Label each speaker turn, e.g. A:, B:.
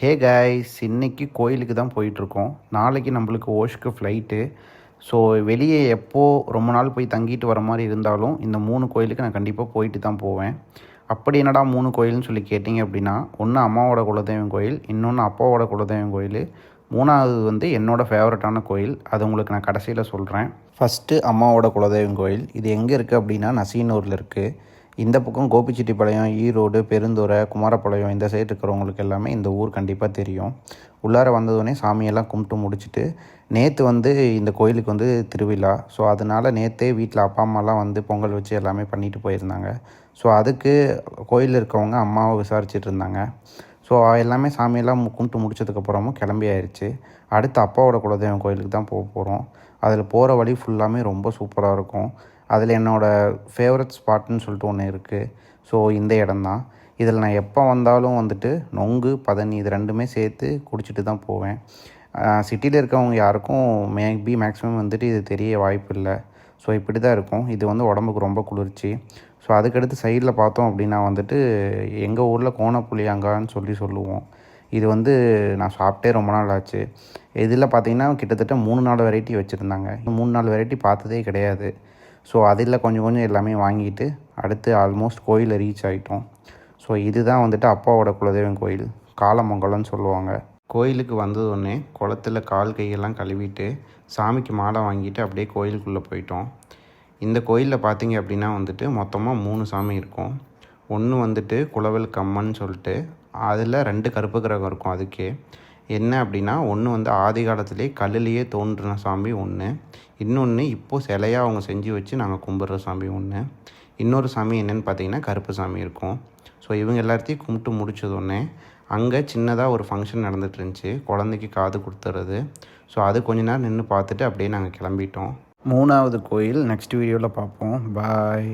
A: Hey guys, இன்னைக்கு கோயிலுக்கு தான் போயிட்டுருக்கோம். நாளைக்கு நம்மளுக்கு ஓஷ்க்கு ஃப்ளைட்டு. ஸோ வெளியே ரொம்ப நாள் போய் தங்கிட்டு வர மாதிரி இருந்தாலும் இந்த 3 கோயிலுக்கு நான் கண்டிப்பாக போயிட்டு தான் போவேன். அப்படி என்னடா 3 கோயில்னு சொல்லி கேட்டிங்க அப்படின்னா, ஒன்று அம்மாவோட குலதெய்வம் கோயில், இன்னொன்று அப்பாவோட குலதெய்வம் கோயில், மூணாவது வந்து என்னோடய ஃபேவரட்டான கோயில். அது உங்களுக்கு நான் கடைசியில் சொல்கிறேன். ஃபஸ்ட்டு அம்மாவோட குலதெய்வம் கோயில். இது எங்கே இருக்குது அப்படின்னா நசீனூரில் இருக்குது. இந்த பக்கம் கோபிச்செட்டிப்பாளையம், ஈரோடு, பெருந்துறை, குமாரபாளையம் இந்த சைடு இருக்கிறவங்களுக்கு எல்லாமே இந்த ஊர் கண்டிப்பாக தெரியும். உள்ளார வந்ததுடனே சாமியெல்லாம் கும்பிட்டு முடிச்சுட்டு, நேற்று வந்து இந்த கோயிலுக்கு வந்து திருவிழா. ஸோ அதனால் நேற்றே வீட்டில் அப்பா அம்மாலாம் வந்து பொங்கல் வச்சு எல்லாமே பண்ணிட்டு போயிருந்தாங்க. ஸோ அதுக்கு கோயிலில் இருக்கவங்க அம்மாவை விசாரிச்சுட்டு இருந்தாங்க. ஸோ எல்லாமே சாமியெல்லாம் கும்பிட்டு முடிச்சதுக்கப்புறமும் கிளம்பி ஆயிடுச்சு. அடுத்து அப்பாவோட குலதெய்வம் கோயிலுக்கு தான் போகிறோம். அதில் போகிற வழி ஃபுல்லாமே ரொம்ப சூப்பராக இருக்கும். அதில் என்னோடய ஃபேவரட் ஸ்பாட்டுன்னு சொல்லிட்டு ஒன்று இருக்குது. ஸோ இந்த இடம்தான். இதில் நான் எப்போ வந்தாலும் வந்துட்டு நொங்கு, பதனி இது ரெண்டுமே சேர்த்து குடிச்சிட்டு தான் போவேன். சிட்டியில் இருக்கவங்க யாருக்கும் மேக்ஸிமம் வந்துட்டு இது தெரிய வாய்ப்பு இல்லை. ஸோ இப்படி தான் இருக்கும். இது வந்து உடம்புக்கு ரொம்ப குளிர்ச்சி. ஸோ அதுக்கடுத்து சைடில் பார்த்தோம் அப்படின்னா வந்துட்டு எங்கள் ஊரில் கோணப்புளியங்கான்னு சொல்லுவோம். இது வந்து நான் சாப்பிட்டே ரொம்ப நாள் ஆச்சு. இதில் பார்த்திங்கன்னா கிட்டத்தட்ட 3-4 வெரைட்டி வச்சுருந்தாங்க. 3-4 வெரைட்டி பார்த்ததே கிடையாது. ஸோ அதில் கொஞ்சம் எல்லாமே வாங்கிட்டு அடுத்து ஆல்மோஸ்ட் கோயிலில் ரீச் ஆகிட்டோம். ஸோ இதுதான் வந்துட்டு அப்பாவோட குலதெய்வம் கோயில், காலமங்கலம்னு சொல்லுவாங்க. கோயிலுக்கு வந்ததுடனே குளத்துல கால் கையெல்லாம் கழுவிட்டு சாமிக்கு மாலை வாங்கிட்டு அப்படியே கோயிலுக்குள்ளே போயிட்டோம். இந்த கோயிலில் பார்த்தீங்க அப்படின்னா வந்துட்டு மொத்தமாக 3 சாமி இருக்கும். ஒன்று வந்துட்டு குலவல் கம்மன் சொல்லிட்டு அதில் 2 கருப்பு கிரகம் இருக்கும். அதுக்கே என்ன அப்படின்னா, ஒன்று வந்து ஆதி காலத்திலே கல்லுலேயே தோன்றின சாமி ஒன்று, இன்னொன்று இப்போது சிலையாக அவங்க செஞ்சு வச்சு நாங்கள் கும்பிட்ற சாமி ஒன்று, இன்னொரு சாமி என்னென்னு பார்த்தீங்கன்னா கருப்பு சாமி இருக்கும். ஸோ இவங்க எல்லாத்தையும் கும்பிட்டு முடிச்சதோடனே அங்கே சின்னதாக ஒரு ஃபங்க்ஷன் நடந்துகிட்டு இருந்துச்சு, குழந்தைக்கு காது கொடுத்துறது. ஸோ அது கொஞ்ச நேரம் நின்று பார்த்துட்டு அப்படியே நாங்கள் கிளம்பிட்டோம். 3வது கோயில் நெக்ஸ்ட் வீடியோவில் பார்ப்போம். பாய்.